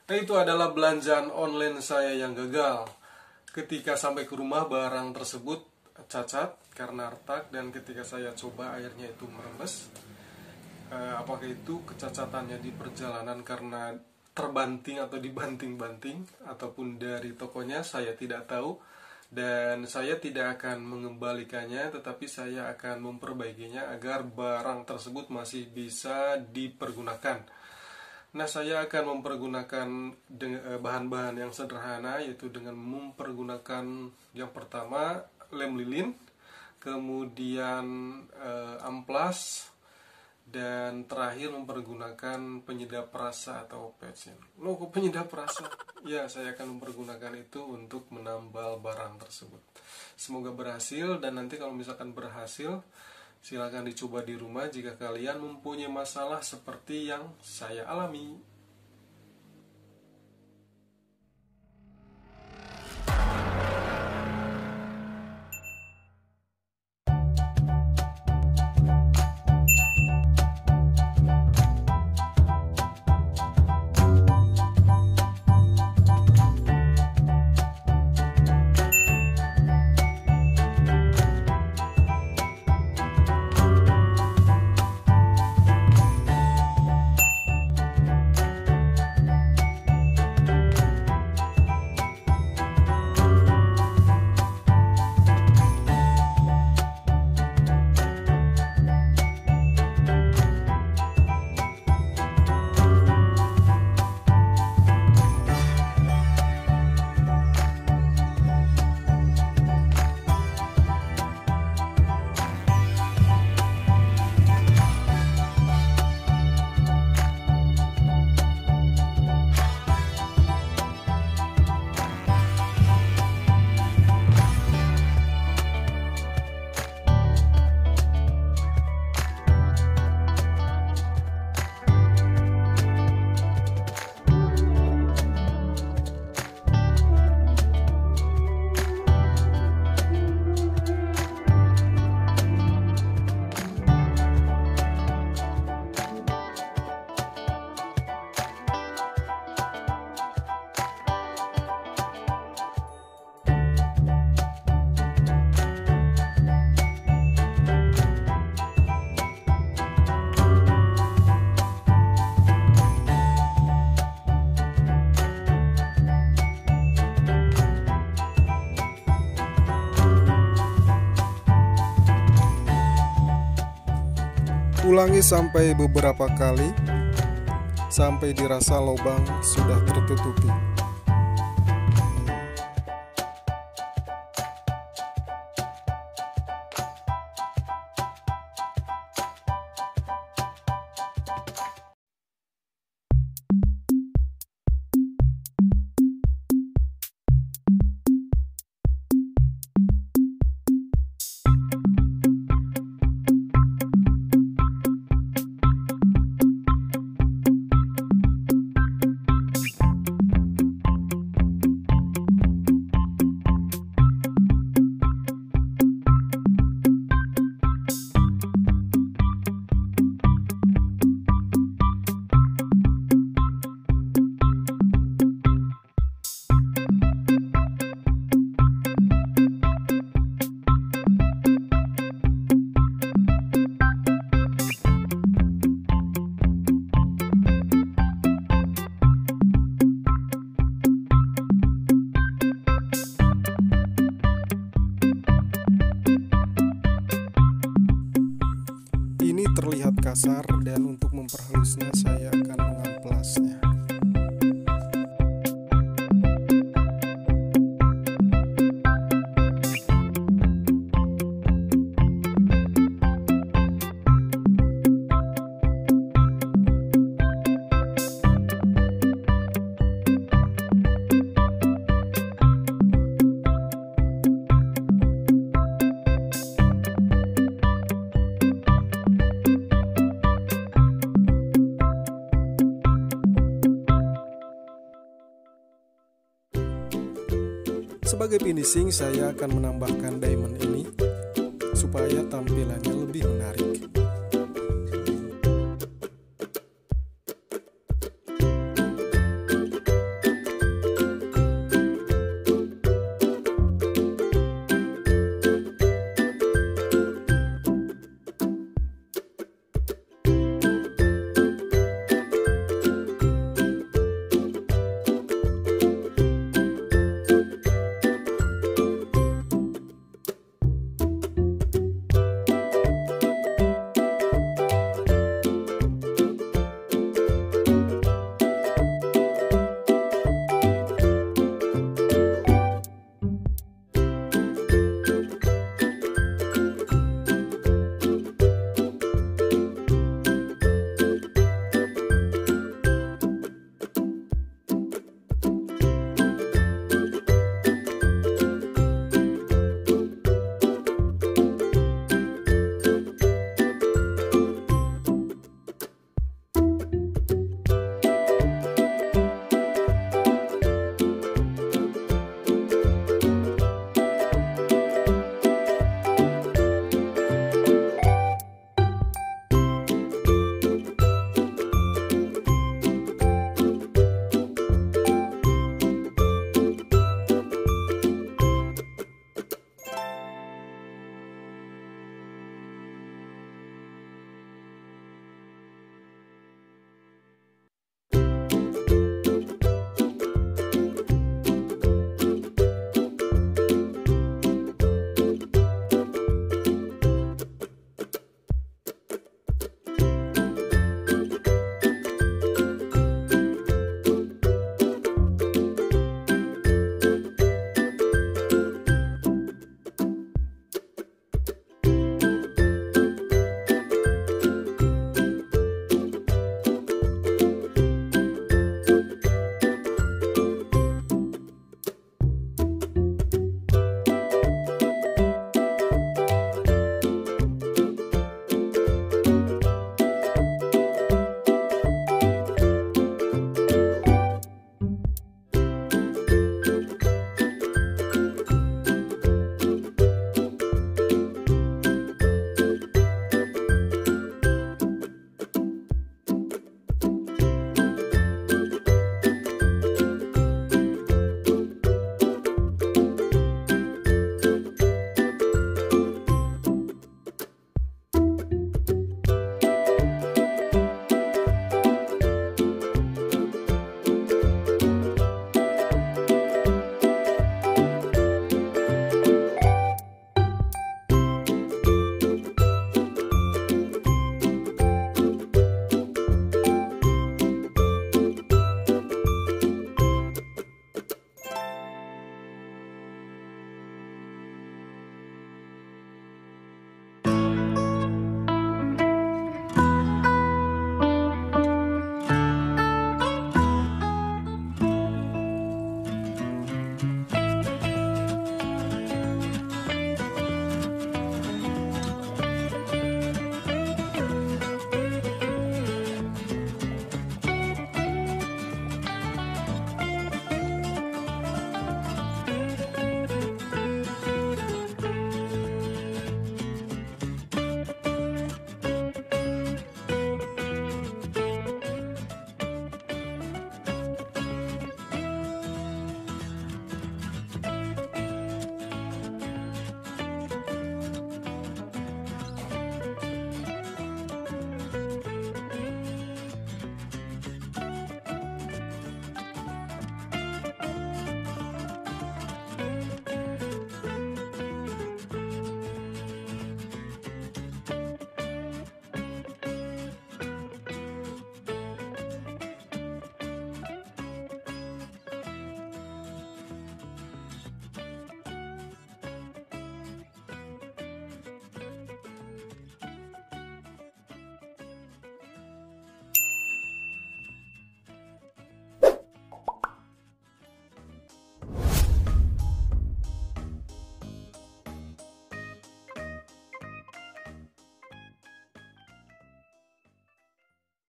Itu adalah belanjaan online saya yang gagal. Ketika sampai ke rumah, barang tersebut cacat karena retak, dan ketika saya coba akhirnya itu merembes. Apakah itu kecacatannya di perjalanan karena terbanting atau dibanting-banting, ataupun dari tokonya, saya tidak tahu. Dan saya tidak akan mengembalikannya, tetapi saya akan memperbaikinya agar barang tersebut masih bisa dipergunakan. Nah, saya akan mempergunakan bahan-bahan yang sederhana, yaitu dengan mempergunakan yang pertama lem lilin, kemudian amplas, dan terakhir mempergunakan penyedap rasa atau petsin. Loh, kok penyedap rasa? Ya, saya akan mempergunakan itu untuk menambal barang tersebut. Semoga berhasil, dan nanti kalau misalkan berhasil, silakan dicoba di rumah jika kalian mempunyai masalah seperti yang saya alami. Ulangi sampai beberapa kali, sampai dirasa lubang sudah tertutupi. Ini terlihat kasar, dan untuk memperhalusnya saya akan mengamplasnya. Sebagai finishing, saya akan menambahkan diamond ini supaya tampilannya lebih menarik.